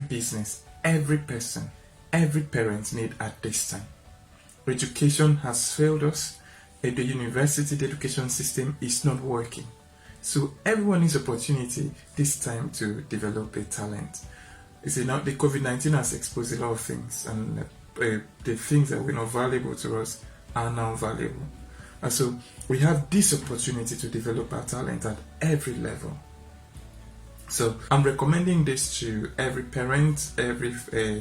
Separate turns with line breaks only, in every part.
business, every person, every parent need at this time. Education has failed us. The university, the education system is not working. So everyone needs opportunity this time to develop a talent. You see, now the COVID-19 has exposed a lot of things, and the things that were not valuable to us are now valuable. And so we have this opportunity to develop our talent at every level. So I'm recommending this to every parent, every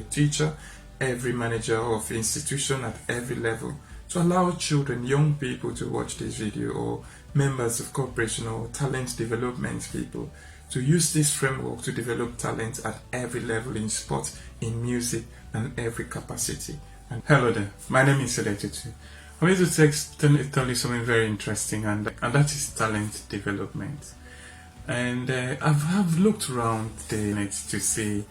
teacher, every manager of institution at every level, to allow children, young people to watch this video, or members of corporation or talent development people, to use this framework to develop talent at every level, in sports, in music, and every capacity. And hello there, my name is Edet Otu. I'm going to tell you something very interesting, and that is talent development. And I've looked around the net to see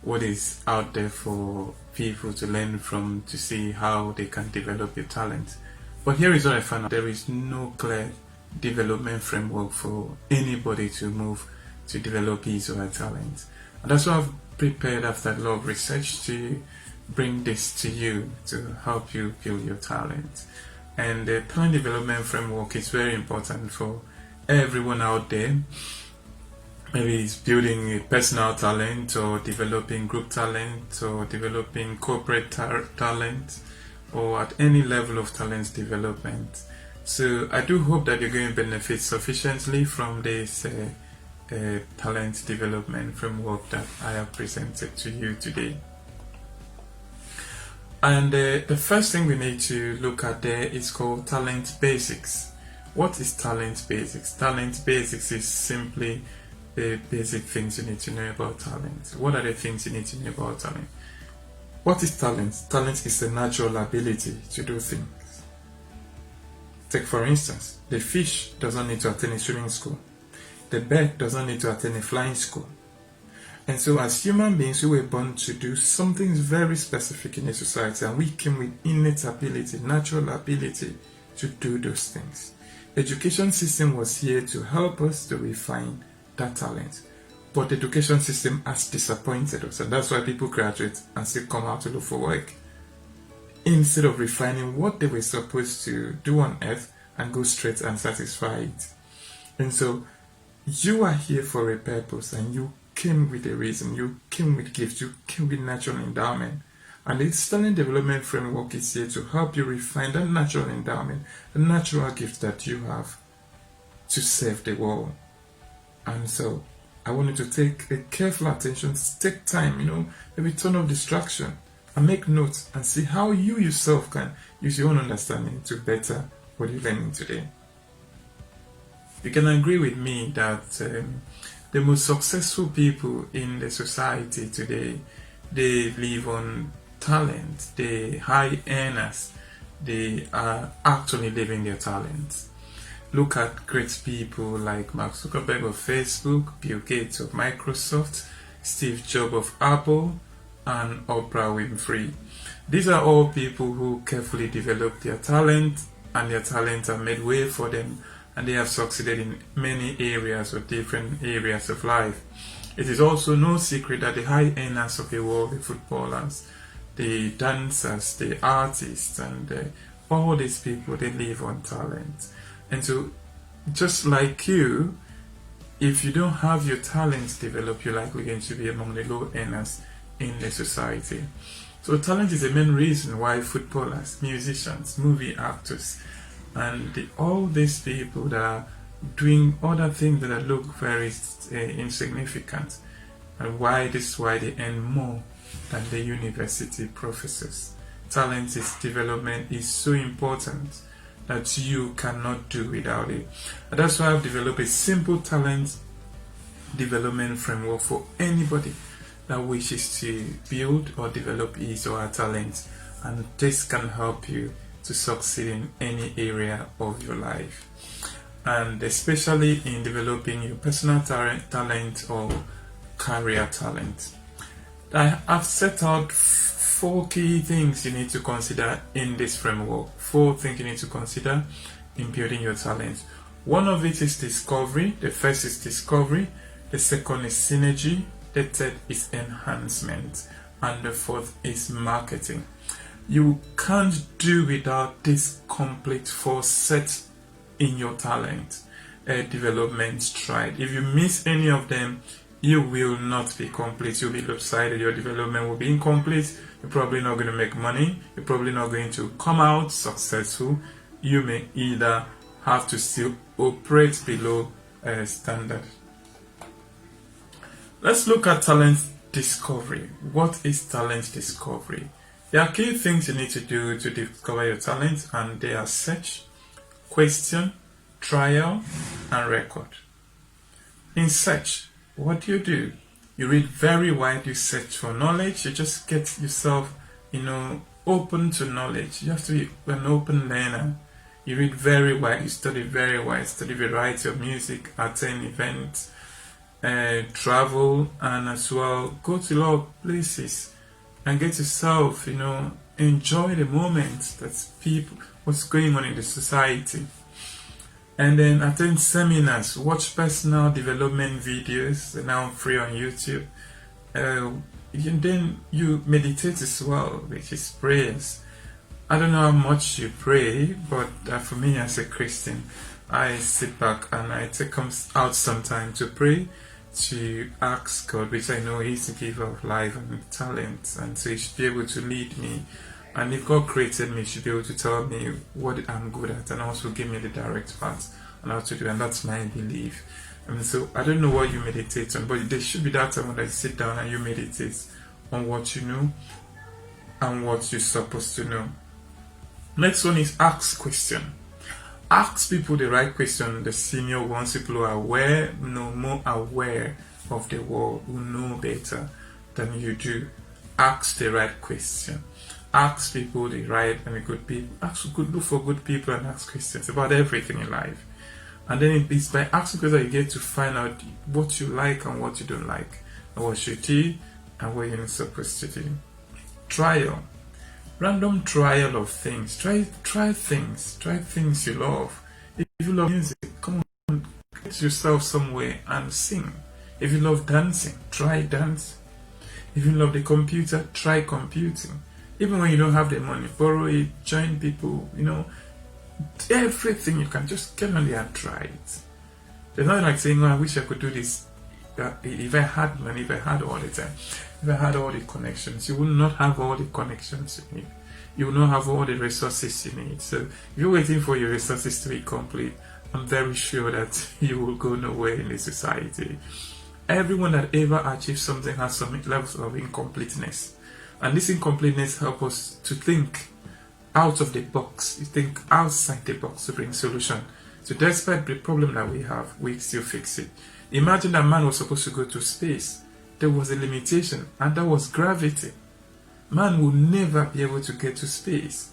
what is out there for people to learn from, to see how they can develop their talent. But here is what I found out: there is no clear development framework for anybody to move to develop his or her talent. And that's why I've prepared, after a lot of research, to bring this to you to help you build your talent. And the talent development framework is very important for everyone out there. Maybe it's building a personal talent, or developing group talent, or developing corporate talent, or at any level of talent development. So I do hope that you're going to benefit sufficiently from this talent development framework that I have presented to you today. And the first thing we need to look at there is called talent basics. What is talent basics? Talent basics is simply the basic things you need to know about talent. What are the things you need to know about talent? What is talent? Talent is the natural ability to do things. Take for instance, the fish doesn't need to attend a swimming school. The bird doesn't need to attend a flying school. And so as human beings, we were born to do something very specific in a society, and we came with innate ability, natural ability to do those things. The education system was here to help us to refine that talent. But the education system has disappointed us, and that's why people graduate and still come out to look for work, instead of refining what they were supposed to do on earth and go straight and satisfy it. And so you are here for a purpose, and you came with a reason, you came with gifts, you came with natural endowment. And the talent development framework is here to help you refine that natural endowment, the natural gift that you have, to serve the world. And so I want you to take a careful attention, take time, maybe turn off distraction and make notes and see how you yourself can use your own understanding to better what you're learning today. You can agree with me that the most successful people in the society today, they live on talent. The high earners, they are actually living their talents. Look at great people like Mark Zuckerberg of Facebook, Bill Gates of Microsoft, Steve Jobs of Apple, and Oprah Winfrey. These are all people who carefully develop their talent, and their talents are made way for them, and they have succeeded in many areas or different areas of life. It is also no secret that the high earners of the world, the footballers, the dancers, the artists, and all these people, they live on talent. And so, just like you, if you don't have your talents developed, you're likely going to be among the low earners in the society. So talent is the main reason why footballers, musicians, movie actors, and all these people that are doing other things that look very insignificant, and why this is why they earn more than the university professors. Talent development is so important that you cannot do without it. And that's why I've developed a simple talent development framework for anybody that wishes to build or develop his or her talent, and this can help you to succeed in any area of your life, and especially in developing your personal talent or career talent. I've set out 4 key things you need to consider in this framework. 4 things you need to consider in building your talent. One of it is discovery. The first is discovery. The second is synergy. The third is enhancement. And the fourth is marketing. You can't do without this complete four sets in your talent development stride. If you miss any of them, you will not be complete. You'll be lopsided. Your development will be incomplete. You're probably not going to make money. You're probably not going to come out successful. You may either have to still operate below standard. Let's look at talent discovery. What is talent discovery? There are key things you need to do to discover your talent, and they are search, question, trial, and record. In search, what do? You read very wide, you search for knowledge, you just get yourself, open to knowledge. You have to be an open learner. You read very wide, you study very wide, study variety of music, attend events, travel, and as well go to a lot of places and get yourself, enjoy the moment that's what's going on in the society. And then attend seminars, watch personal development videos, they're now free on YouTube. And then you meditate as well, which is prayers. I don't know how much you pray, but for me as a Christian, I sit back and I take out some time to pray, to ask God, which I know He's the giver of life and talent, and so He should be able to lead me. And if God created me, He should be able to tell me what I'm good at and also give me the direct path on how to do, and that's my belief. And so I don't know what you meditate on, but there should be that time when I sit down and you meditate on what you know and what you're supposed to know. Next one is ask question. Ask people the right question, the senior ones, people who are more aware of the world, who know better than you do. Ask the right question. Ask people the right and the good people. Look for good people and ask questions about everything in life. And then it's by asking questions you get to find out what you like and what you don't like, and what you do and what you're not supposed to do. Trial. Random trial of things. Try things you love. If you love music, come on, get yourself somewhere and sing. If you love dancing, try dance. If you love the computer, try computing. Even when you don't have the money, borrow it, join people, everything you can, just get on there and try it. There's nothing like saying, I wish I could do this. If I had money, if I had all the time, if I had all the connections. You will not have all the connections you need. You will not have all the resources you need. So if you're waiting for your resources to be complete, I'm very sure that you will go nowhere in this society. Everyone that ever achieved something has some levels of incompleteness. And this incompleteness helps us to think out of the box. You think outside the box to bring solution. So despite the problem that we have, we still fix it. Imagine that man was supposed to go to space. There was a limitation, and that was gravity. Man will never be able to get to space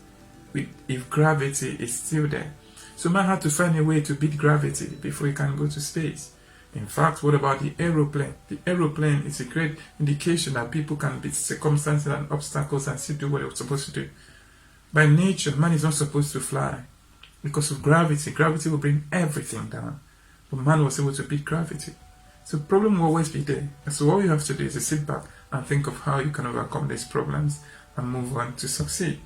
if gravity is still there. So man had to find a way to beat gravity before he can go to space. In fact, what about the aeroplane? The aeroplane is a great indication that people can beat circumstances and obstacles and still do what they're supposed to do. By nature, man is not supposed to fly because of gravity. Gravity will bring everything down. But man was able to beat gravity. So the problem will always be there. And so what you have to do is to sit back and think of how you can overcome these problems and move on to succeed.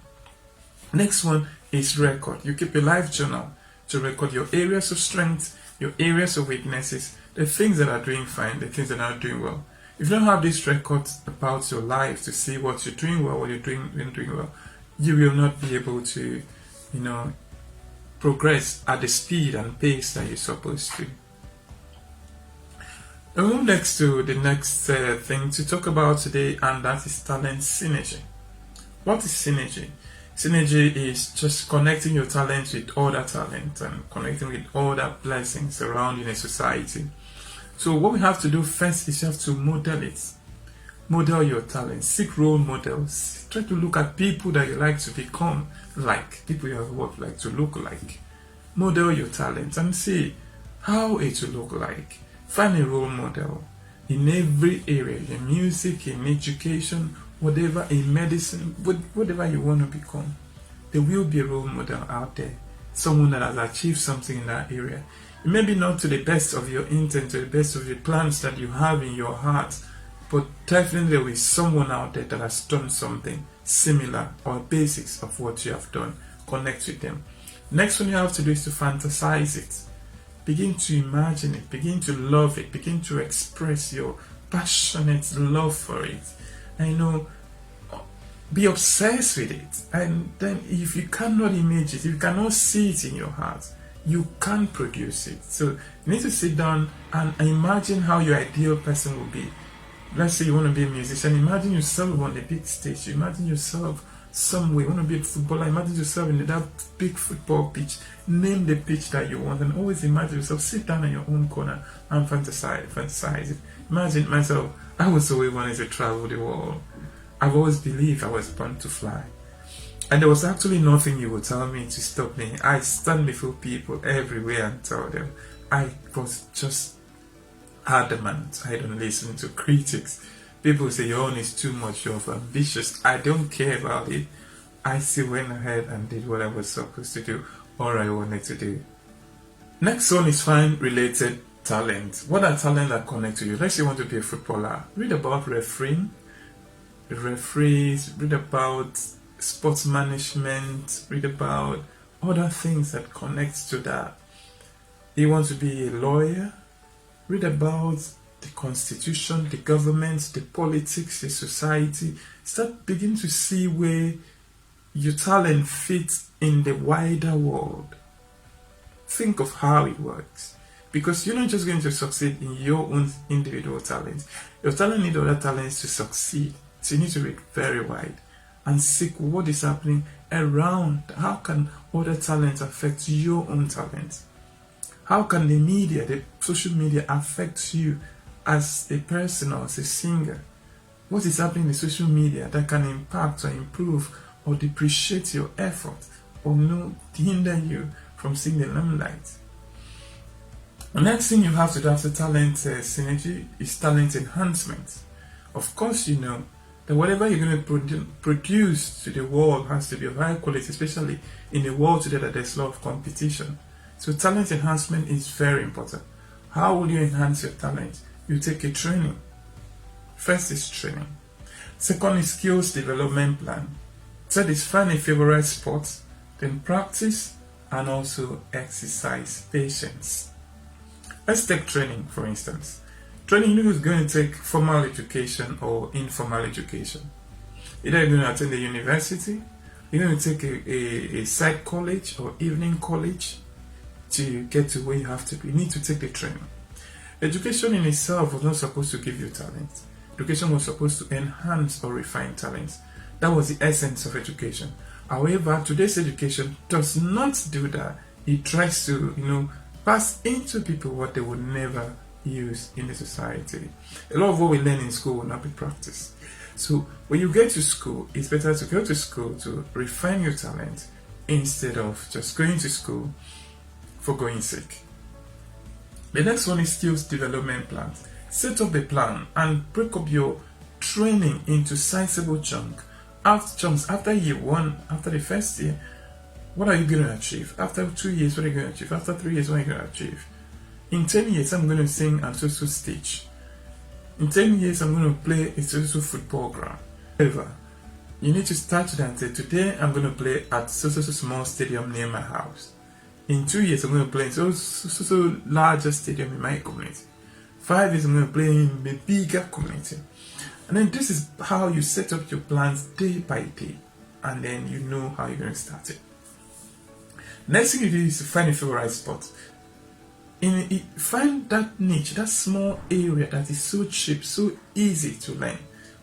Next one is record. You keep a life journal to record your areas of strength, your areas of weaknesses, the things that are doing fine, the things that are not doing well. If you don't have these records about your life to see what you're doing well, what you're doing well, you will not be able to, progress at the speed and pace that you're supposed to. We'll move next to the next thing to talk about today, and that is talent synergy. What is synergy? Synergy is just connecting your talent with other talent and connecting with other blessings around in a society. So what we have to do first is you have to model it. Model your talent. Seek role models. Try to look at people that you like to become like. People you would like to look like. Model your talent and see how it will look like. Find a role model in every area, in music, in education, whatever, in medicine, whatever you want to become. There will be a role model out there. Someone that has achieved something in that area. Maybe not to the best of your intent, to the best of your plans that you have in your heart, but definitely there is someone out there that has done something similar or basics of what you have done. Connect with them. Next one you have to do is to fantasize it. Begin to imagine it, begin to love it, begin to express your passionate love for it. And be obsessed with it. And then if you cannot image it, if you cannot see it in your heart, you can't produce it. So you need to sit down and imagine how your ideal person will be. Let's say you want to be a musician. Imagine yourself on the big stage. Imagine yourself somewhere. You want to be a footballer. Imagine yourself in that big football pitch. Name the pitch that you want, and always imagine yourself. Sit down in your own corner and fantasize it. Imagine myself. I was always wanting to travel the world. I've always believed I was born to fly. And there was actually nothing you would tell me to stop me. I stand before people everywhere and tell them. I was just adamant. I don't listen to critics. People say your own is too much, you're ambitious. I don't care about it. I still went ahead and did what I was supposed to do or I wanted to do. Next one is find related talent. What are talents that connect to you? Let's say you want to be a footballer. Read about referees, read about sports management, read about other things that connect to that. You want to be a lawyer? Read about the constitution, the government, the politics, the society. Begin to see where your talent fits in the wider world. Think of how it works. Because you're not just going to succeed in your own individual talents. Your talent needs other talents to succeed. So you need to read very wide and seek what is happening around. How can other talents affect your own talents? How can the media, the social media affect you as a person or as a singer? What is happening in the social media that can impact or improve or depreciate your effort or hinder you from seeing the limelight? The next thing you have to do after talent synergy is talent enhancement. Of course, you know that whatever you're going to produce to the world has to be of high quality, especially in a world today that there's a lot of competition. So talent enhancement is very important. How will you enhance your talent? You take a training. First is training. Second is skills development plan. Third is find a favorite sport, then practice and also exercise patience. Let's take training for instance. Training is going to take formal education or informal education. Either you're going to attend a university, you're going to take a side college or evening college to get to where you have to be. You need to take the training. Education in itself was not supposed to give you talent. Education was supposed to enhance or refine talents. That was the essence of education. However, today's education does not do that. It tries to, pass into people what they would never use in the society. A lot of what we learn in school will not be practiced. So when you get to school, it's better to go to school to refine your talent instead of just going to school for going sake. The next one is skills development plan. Set up a plan and break up your training into sizable chunks. After year one, after the first year, what are you going to achieve? After 2 years, what are you going to achieve? After 3 years, what are you going to achieve? In 10 years, I'm going to sing at so stage. In 10 years, I'm going to play a so football ground. However, you need to start with and say, today I'm going to play at so small stadium near my house. In 2 years, I'm going to play in so larger stadium in my community. 5 years, I'm going to play in a bigger community. And then this is how you set up your plans day by day. And then you know how you're going to start it. Next thing you do is to find a favorite spot. Find that niche, that small area that is so cheap, so easy to learn.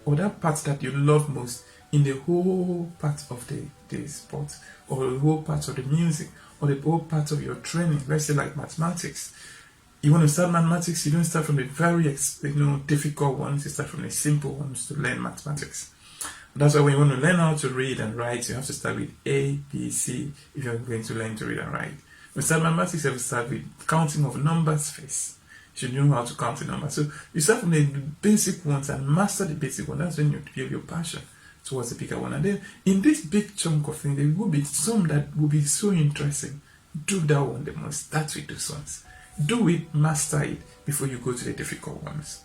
Or that part that you love most in the whole part of the sport. Or the whole part of the music. Or the whole part of your training. Let's say like mathematics. You want to start mathematics, you don't start from the very difficult ones, you start from the simple ones to learn mathematics. That's why when you want to learn how to read and write, you have to start with A, B, C if you're going to learn to read and write. When you start mathematics, you have to start with counting of numbers first. You should know how to count the numbers. So you start from the basic ones and master the basic one. That's when you give your passion towards the bigger one. And then in this big chunk of things, there will be some that will be so interesting. Do that one the most. Start with those ones. Do it, master it before you go to the difficult ones.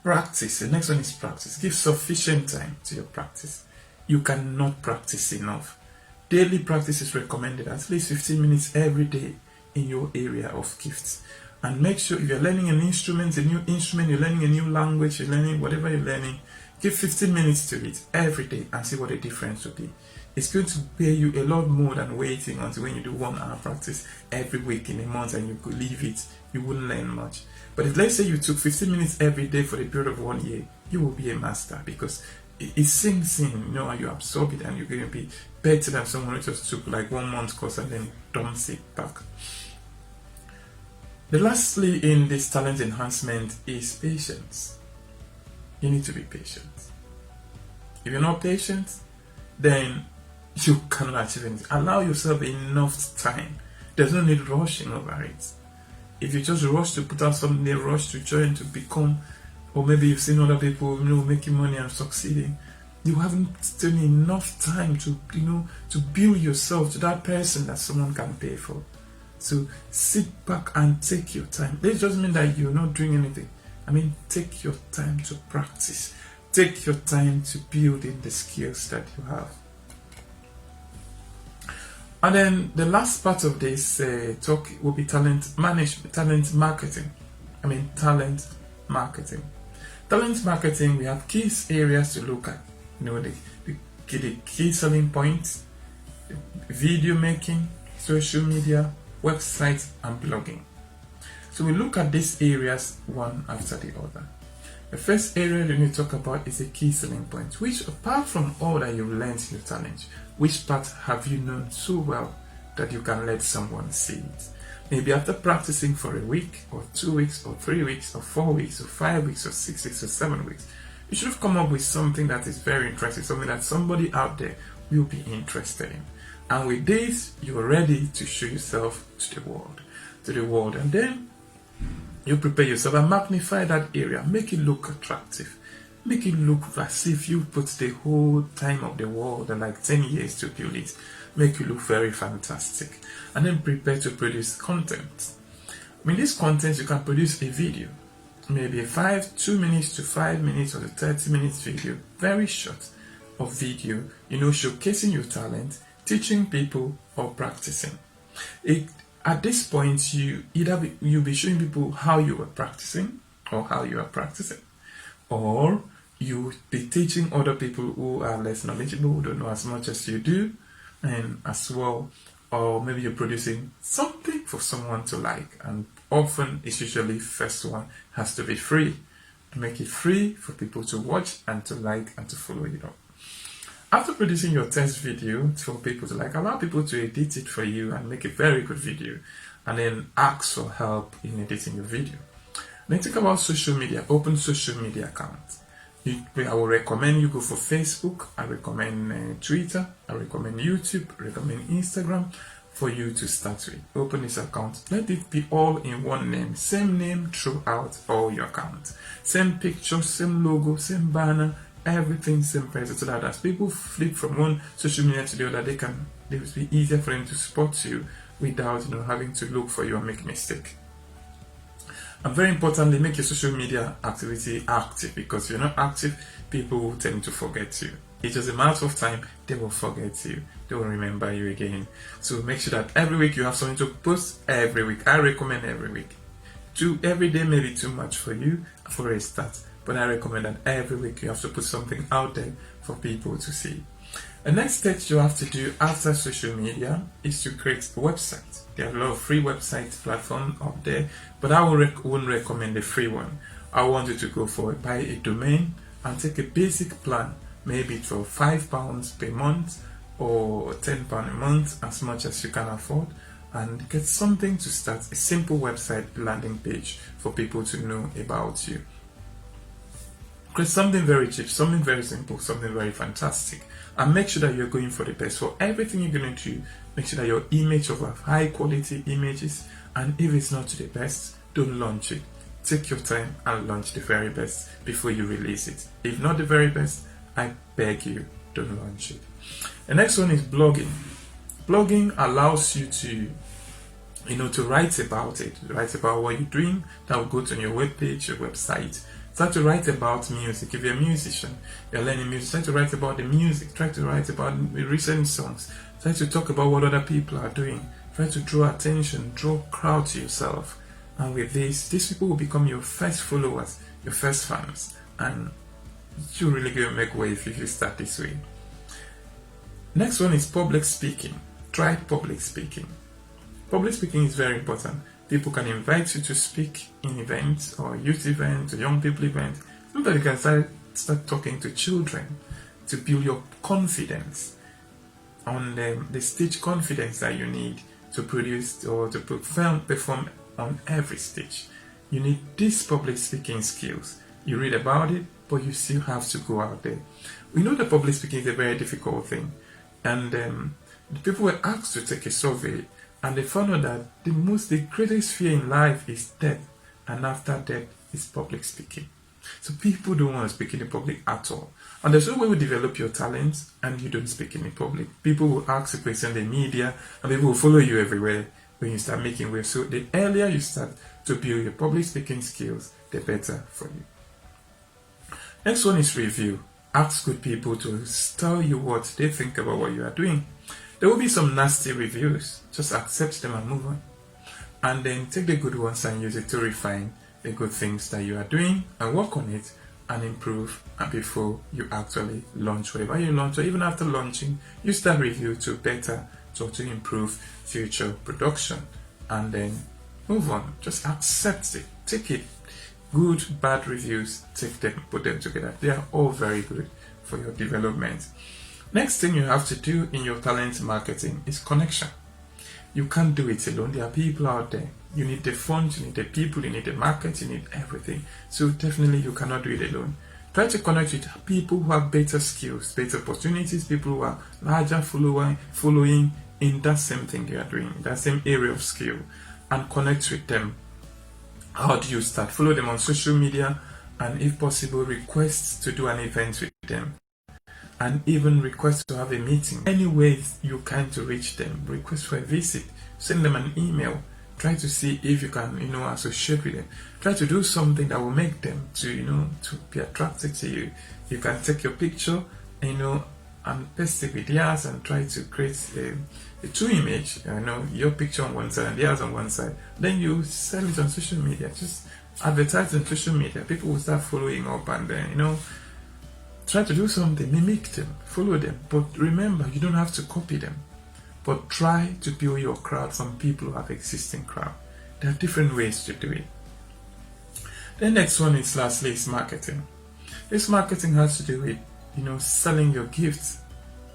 Practice. The next one is practice. Give sufficient time to your practice. You cannot practice enough. Daily practice is recommended, at least 15 minutes every day in your area of gifts. And make sure if you're learning an instrument, a new instrument, you're learning a new language, you're learning whatever you're learning, give 15 minutes to it every day and see what the difference will be. It's going to pay you a lot more than waiting until when you do 1 hour practice every week in a month and you could leave it. You wouldn't learn much. But if let's say you took 15 minutes every day for a period of 1 year, you will be a master because it sinks in, and you absorb it and you're going to be better than someone who just took like 1 month course and then dumps it back. The lastly in this talent enhancement is patience. You need to be patient. If you're not patient, then you cannot achieve anything. Allow yourself enough time. There's no need rushing over it. If you just rush to put out something, they rush to join to become, or maybe you've seen other people, making money and succeeding. You haven't taken enough time to, to build yourself to that person that someone can pay for. So sit back and take your time. This doesn't mean that you're not doing anything. I mean, take your time to practice. Take your time to build in the skills that you have. And then the last part of this talk will be talent marketing. Talent marketing. Talent marketing, we have key areas to look at. The key selling points, video making, social media, websites, and blogging. So we look at these areas one after the other. The first area we need to talk about is the key selling point, which apart from all that you've learned in your talent, which part have you known so well that you can let someone see it? Maybe after practicing for a week, or 2 weeks, or 3 weeks, or 4 weeks, or 5 weeks, or 6 weeks, or 7 weeks, you should have come up with something that is very interesting, something that somebody out there will be interested in. And with this, you're ready to show yourself to the world. And then you prepare yourself and magnify that area, make it look attractive, make it look as if you put the whole time of the world and like 10 years to build it, make it look very fantastic. And then prepare to produce content. This content, you can produce a video, maybe a 2 minutes to 5 minutes or a 30 minutes video, very short of video, showcasing your talent, teaching people or practicing. At this point, you'll be showing people how you were practicing or how you are practicing, or you'll be teaching other people who are less knowledgeable, who don't know as much as you do, and as well, or maybe you're producing something for someone to like, and often it's usually first one has to be free, to make it free for people to watch and to like and to follow you up. After producing your test video for people to like, allow people to edit it for you and make a very good video, and then ask for help in editing your video. Then think about social media. Open social media accounts. I will recommend you go for Facebook. I recommend Twitter. I recommend YouTube. I recommend Instagram for you to start with. Open this account. Let it be all in one name. Same name throughout all your accounts. Same picture, same logo, same banner. Everything same person, so that as people flip from one social media to the other, it will be easier for them to spot you without having to look for you and make mistake. And very importantly, make your social media activity active, because if you're not active, people will tend to forget you. It's just a matter of time, they will forget you. They will remember you again. So make sure that every week you have something to post every week. I recommend every week. Every day may be too much for you for a start, but I recommend that every week you have to put something out there for people to see. The next step you have to do after social media is to create a website. There are a lot of free website platforms out there, but I wouldn't recommend the free one. I want you to go for buy a domain and take a basic plan, maybe for £5 per month or £10 a month, as much as you can afford, and get something to start, a simple website landing page for people to know about you. Create something very cheap, something very simple, something very fantastic, and make sure that you're going for the best. For everything you're going to do, make sure that your image of high quality images, and if it's not to the best, don't launch it. Take your time and launch the very best before you release it. If not the very best, I beg you, don't launch it. The next one is blogging. Blogging allows you to to write about it, write about what you're doing. That will go to your webpage, your website, Start to write about music. If you're a musician, you're learning music, try to write about the music. Try to write about recent songs. Try to talk about what other people are doing. Try to draw attention, draw crowd to yourself. And with this, these people will become your first followers, your first fans. And you're really going to make waves if you start this way. Next one is public speaking. Try public speaking. Public speaking is very important. People can invite you to speak in events or youth events or young people events. Sometimes you can start talking to children to build your confidence on the stage confidence that you need to produce or to perform on every stage. You need these public speaking skills. You read about it, but you still have to go out there. We know that public speaking is a very difficult thing. And the people were asked to take a survey, and they found out that the greatest fear in life is death, and after death is public speaking. So people don't want to speak in the public at all. And there's no way you develop your talents and you don't speak in the public. People will ask a question in the media, and people will follow you everywhere when you start making waves. So the earlier you start to build your public speaking skills, the better for you. Next one is review. Ask good people to tell you what they think about what you are doing. There will be some nasty reviews. Just accept them and move on. And then take the good ones and use it to refine the good things that you are doing and work on it and improve. And before you actually launch, wherever you launch, or even after launching, use that review to better, to improve future production. And then move on. Just accept it. Take it. Good, bad reviews, take them, put them together. They are all very good for your development. Next thing you have to do in your talent marketing is connection. You can't do it alone. There are people out there. You need the funds, you need the people, you need the market, you need everything. So definitely you cannot do it alone. Try to connect with people who have better skills, better opportunities, people who are larger following in that same thing you are doing, that same area of skill, and connect with them. How do you start? Follow them on social media, and if possible, request to do an event with them, and even request to have a meeting. Any ways you can to reach them, request for a visit, send them an email, try to see if you can, associate with them. Try to do something that will make them to be attracted to you. You can take your picture, and paste it with theirs and try to create a two image, your picture on one side and theirs on one side. Then you sell it on social media. Just advertise on social media. People will start following up, and then, try to do something, mimic them, follow them. But remember, you don't have to copy them. But try to build your crowd from people who have existing crowd. There are different ways to do it. The next one is lastly is marketing. This marketing has to do with selling your gifts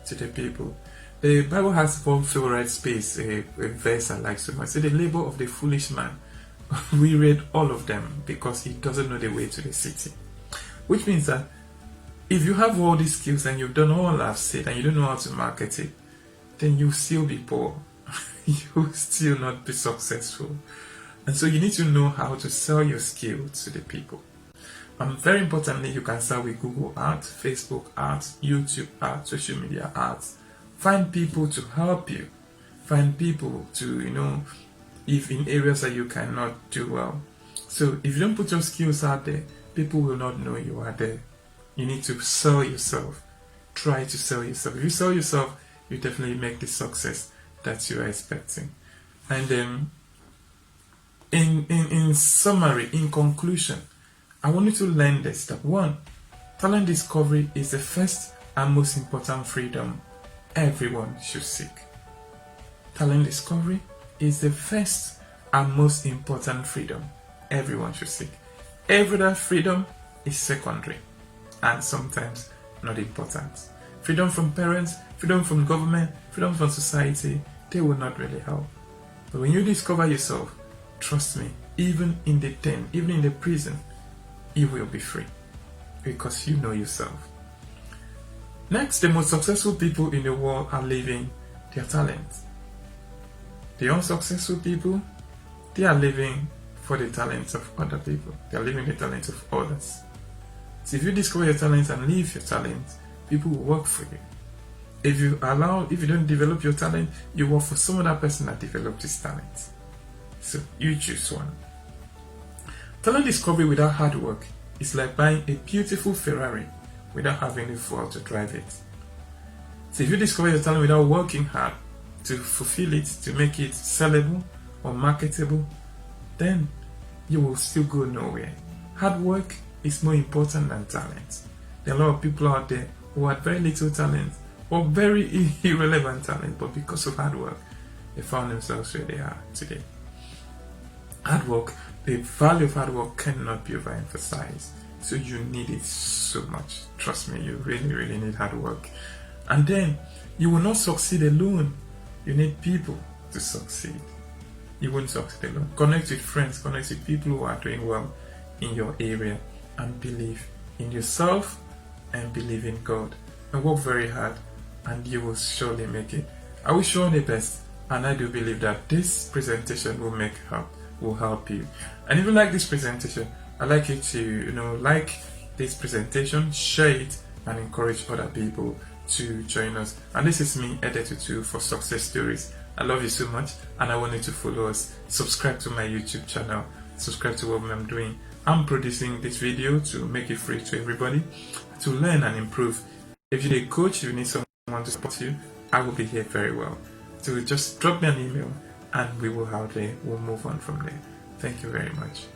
to the people. The Bible has one favorite space, a verse I like so much. Say the labor of the foolish man. We read all of them because he doesn't know the way to the city. Which means that if you have all these skills and you've done all I've said and you don't know how to market it, then you'll still be poor. You'll still not be successful. And so you need to know how to sell your skill to the people. Very importantly, you can start with Google Ads, Facebook Ads, YouTube Ads, social media ads. Find people to help you. Find people to, if in areas that you cannot do well. So if you don't put your skills out there, people will not know you are there. You need to sell yourself. Try to sell yourself. If you sell yourself, you definitely make the success that you are expecting. And in summary, in conclusion, I want you to learn this. Step 1, talent discovery is the first and most important freedom everyone should seek. Talent discovery is the first and most important freedom everyone should seek. Every other freedom is secondary and sometimes not important. Freedom from parents, freedom from government, freedom from society, they will not really help. But when you discover yourself, trust me, even in the den, even in the prison, you will be free because you know yourself. Next, the most successful people in the world are living their talent. The unsuccessful people, they are living for the talents of other people. They are living the talents of others. So if you discover your talents and live your talents, people will work for you. If you don't develop your talent, you work for some other person that developed his talent. So you choose one. Talent discovery without hard work It's like buying a beautiful Ferrari without having the fuel to drive it. So if you discover your talent without working hard to fulfill it, to make it sellable or marketable, then you will still go nowhere. Hard work is more important than talent. There are a lot of people out there who had very little talent or very irrelevant talent, but because of hard work, they found themselves where they are today. Hard work, the value of hard work cannot be overemphasized. So you need it so much. Trust me, you really, really need hard work. And then you will not succeed alone. You need people to succeed. You won't succeed alone. Connect with friends, connect with people who are doing well in your area, and believe in yourself and believe in God. And work very hard, and you will surely make it. I wish you all the best, and I do believe that this presentation will help you. And if you like this presentation, I'd like you to like this presentation, share it, and encourage other people to join us. And this is me, Edet Otu, for Success Stories. I love you so much, and I want you to follow us. Subscribe to my YouTube channel. Subscribe to what I'm doing. I'm producing this video to make it free to everybody, to learn and improve. If you're a coach, you need someone to support you, I will be here very well. So just drop me an email, and we'll move on from there. Thank you very much.